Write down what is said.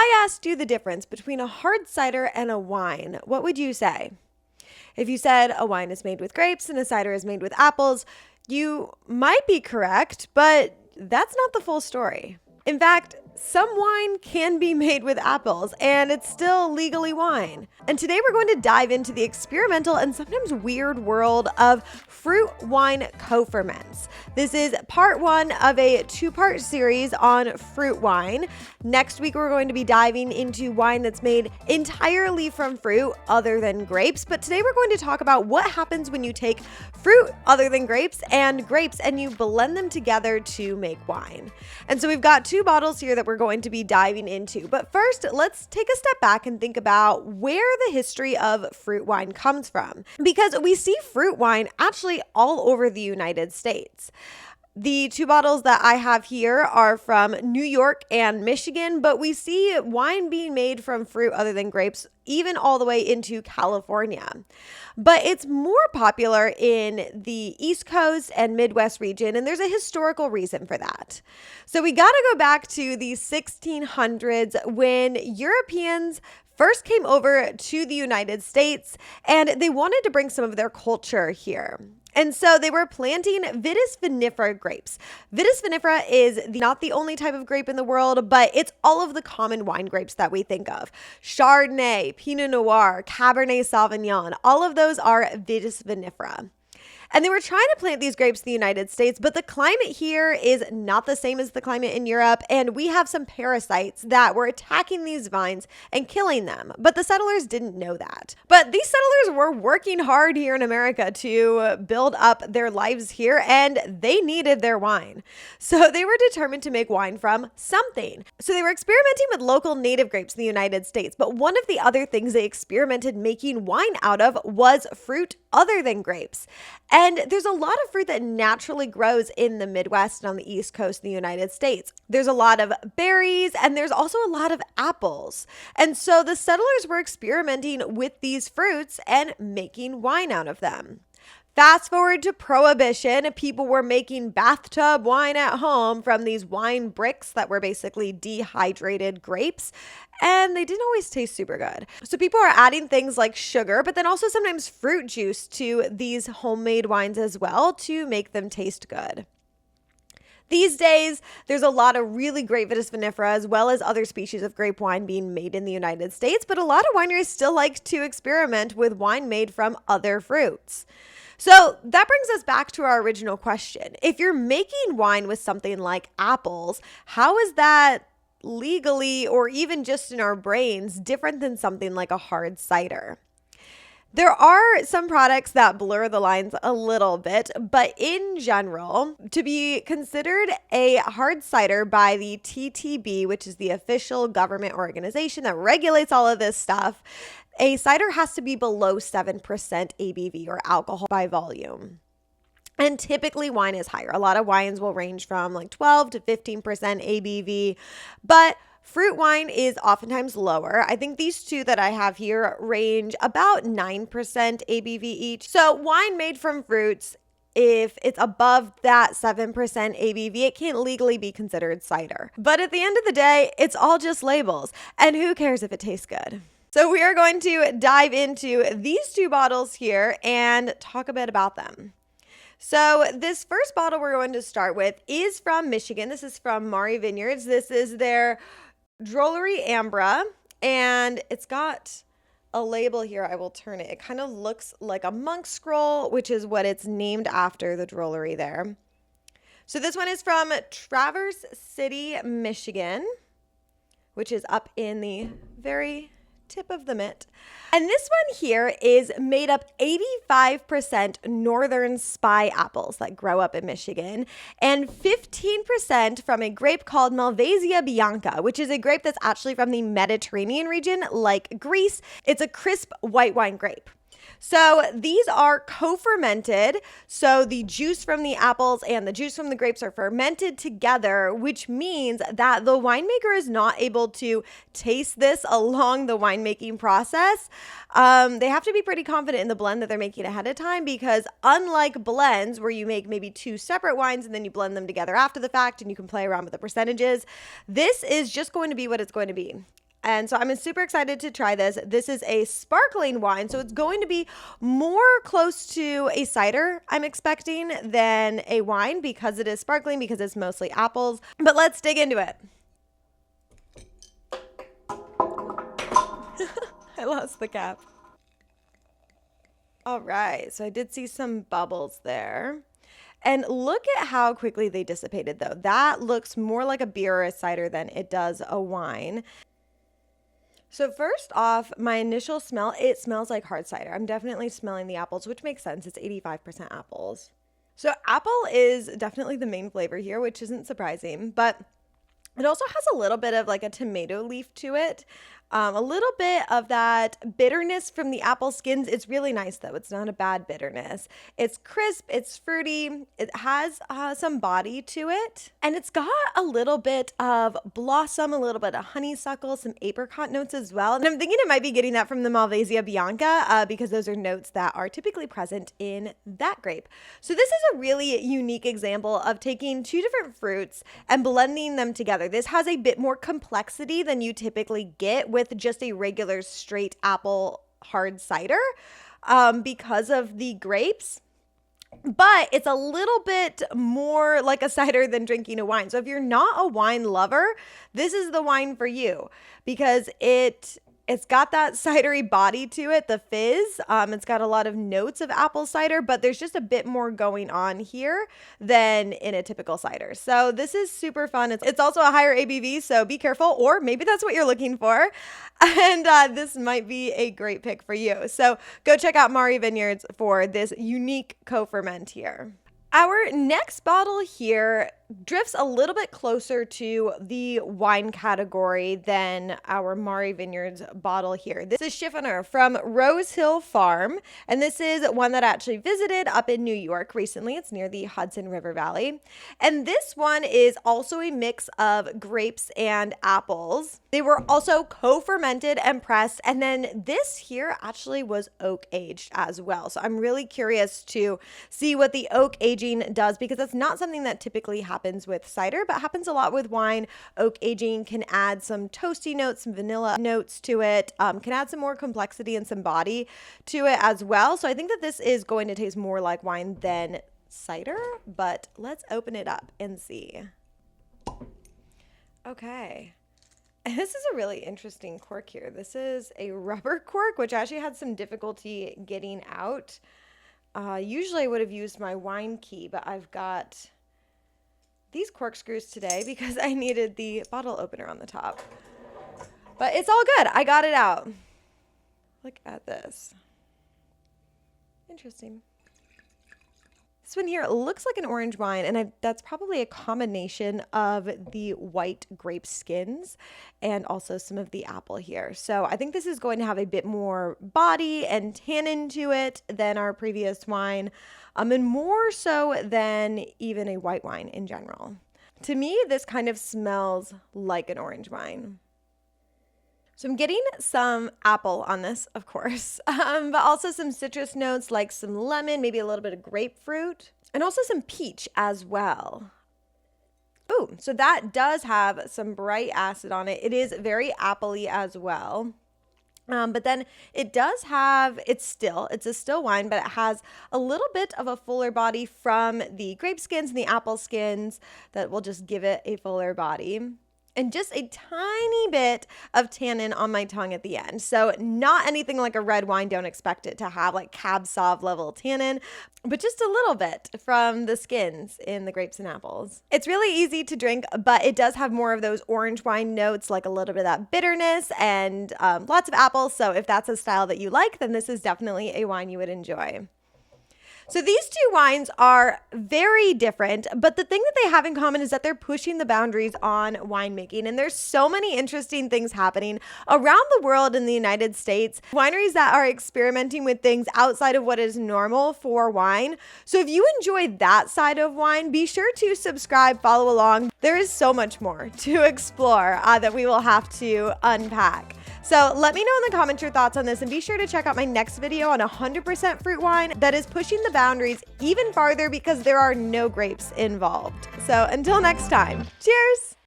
I asked you the difference between a hard cider and a wine, what would you say? If you said a wine is made with grapes and a cider is made with apples, you might be correct, but that's not the full story. In fact, some wine can be made with apples and it's still legally wine. And today we're going to dive into the experimental and sometimes weird world of fruit wine co-ferments. This is part one of a two-part series on fruit wine. Next week, we're going to be diving into wine that's made entirely from fruit other than grapes. But today we're going to talk about what happens when you take fruit other than grapes and you blend them together to make wine. And so we've got two bottles here that we're going to be diving into. But first, let's take a step back and think about where the history of fruit wine comes from. Because we see fruit wine actually all over the United States. The two bottles that I have here are from New York and Michigan, but we see wine being made from fruit other than grapes even all the way into California. But it's more popular in the East Coast and Midwest region, and there's a historical reason for that. So we got to go back to the 1600s when Europeans first came over to the United States and they wanted to bring some of their culture here. And so they were planting Vitis vinifera grapes. Vitis vinifera is not the only type of grape in the world, but it's all of the common wine grapes that we think of. Chardonnay, Pinot Noir, Cabernet Sauvignon, all of those are Vitis vinifera. And they were trying to plant these grapes in the United States, but the climate here is not the same as the climate in Europe. And we have some parasites that were attacking these vines and killing them. But the settlers didn't know that. But these settlers were working hard here in America to build up their lives here, and they needed their wine. So they were determined to make wine from something. So they were experimenting with local native grapes in the United States. But one of the other things they experimented making wine out of was fruit other than grapes. And there's a lot of fruit that naturally grows in the Midwest and on the East Coast of the United States. There's a lot of berries and there's also a lot of apples. And so the settlers were experimenting with these fruits and making wine out of them. Fast forward to Prohibition, people were making bathtub wine at home from these wine bricks that were basically dehydrated grapes, and they didn't always taste super good. So people are adding things like sugar, but then also sometimes fruit juice to these homemade wines as well to make them taste good. These days, there's a lot of really great Vitis vinifera as well as other species of grape wine being made in the United States, but a lot of wineries still like to experiment with wine made from other fruits. So that brings us back to our original question. If you're making wine with something like apples, how is that legally or even just in our brains different than something like a hard cider? There are some products that blur the lines a little bit, but in general, to be considered a hard cider by the TTB, which is the official government organization that regulates all of this stuff, a cider has to be below 7% ABV or alcohol by volume. And typically wine is higher. A lot of wines will range from like 12 to 15% ABV, but fruit wine is oftentimes lower. I think these two that I have here range about 9% ABV each. So wine made from fruits, if it's above that 7% ABV, it can't legally be considered cider. But at the end of the day, it's all just labels. And who cares if it tastes good? So we are going to dive into these two bottles here and talk a bit about them. So this first bottle we're going to start with is from Michigan. This is from Mari Vineyards. This is their Drolly Ambra, and it's got a label here. I will turn it. It kind of looks like a monk scroll, which is what it's named after, the Drollery there. So this one is from Traverse City, Michigan, which is up in the very tip of the mitt. And this one here is made up 85% northern spy apples that grow up in Michigan and 15% from a grape called Malvasia bianca, which is a grape that's actually from the Mediterranean region like Greece. It's a crisp white wine grape. So these are co-fermented. So the juice from the apples and the juice from the grapes are fermented together, which means that the winemaker is not able to taste this along the winemaking process. They have to be pretty confident in the blend that they're making ahead of time, because unlike blends where you make maybe two separate wines and then you blend them together after the fact and you can play around with the percentages, this is just going to be what it's going to be. And so I'm super excited to try this. This is a sparkling wine, so it's going to be more close to a cider, I'm expecting, than a wine because it is sparkling, because it's mostly apples. But let's dig into it. I lost the cap. All right, so I did see some bubbles there. And look at how quickly they dissipated, though. That looks more like a beer or a cider than it does a wine. So first off, my initial smell, it smells like hard cider. I'm definitely smelling the apples, which makes sense. It's 85% apples. So apple is definitely the main flavor here, which isn't surprising, but it also has a little bit of like a tomato leaf to it. A little bit of that bitterness from the apple skins. It's really nice though. It's not a bad bitterness. It's crisp, it's fruity, it has some body to it. And it's got a little bit of blossom, a little bit of honeysuckle, some apricot notes as well. And I'm thinking it might be getting that from the Malvasia Bianca because those are notes that are typically present in that grape. So this is a really unique example of taking two different fruits and blending them together. This has a bit more complexity than you typically get with just a regular straight apple hard cider because of the grapes. But it's a little bit more like a cider than drinking a wine. So if you're not a wine lover, this is the wine for you because it's got that cidery body to it, the fizz. It's got a lot of notes of apple cider, but there's just a bit more going on here than in a typical cider. So this is super fun. It's also a higher ABV, so be careful, or maybe that's what you're looking for. And this might be a great pick for you. So go check out Mari Vineyards for this unique co-ferment here. Our next bottle here drifts a little bit closer to the wine category than our Mari Vineyards bottle here. This is Chiffoner from Rose Hill Farm, and this is one that I actually visited up in New York recently. It's near the Hudson River Valley. And this one is also a mix of grapes and apples. They were also co-fermented and pressed, and then this here actually was oak aged as well. So I'm really curious to see what the oak aging does because that's not something that typically happens with cider, but happens a lot with wine. Oak aging can add some toasty notes, some vanilla notes to it, can add some more complexity and some body to it as well. So I think that this is going to taste more like wine than cider, but let's open it up and see. Okay. And this is a really interesting cork here. This is a rubber cork, which I actually had some difficulty getting out. Usually I would have used my wine key, but I've got these corkscrews today because I needed the bottle opener on the top. But it's all good. I got it out. Look at this. Interesting. This one here looks like an orange wine, and that's probably a combination of the white grape skins and also some of the apple here. So I think this is going to have a bit more body and tannin to it than our previous wine, and more so than even a white wine in general. To me, this kind of smells like an orange wine. So I'm getting some apple on this, of course, but also some citrus notes like some lemon, maybe a little bit of grapefruit, and also some peach as well. Ooh, so that does have some bright acid on it. It is very appley as well. But then it does have, it's a still wine, but it has a little bit of a fuller body from the grape skins and the apple skins that will just give it a fuller body. And just a tiny bit of tannin on my tongue at the end. So not anything like a red wine. Don't expect it to have like Cab Sauv level tannin, but just a little bit from the skins in the grapes and apples. It's really easy to drink, but it does have more of those orange wine notes, like a little bit of that bitterness and lots of apples. So if that's a style that you like, then this is definitely a wine you would enjoy. So these two wines are very different, but the thing that they have in common is that they're pushing the boundaries on winemaking. And there's so many interesting things happening around the world in the United States. Wineries that are experimenting with things outside of what is normal for wine. So if you enjoy that side of wine, be sure to subscribe, follow along. There is so much more to explore that we will have to unpack. So let me know in the comments your thoughts on this, and be sure to check out my next video on 100% fruit wine that is pushing the boundaries even farther because there are no grapes involved. So until next time, cheers!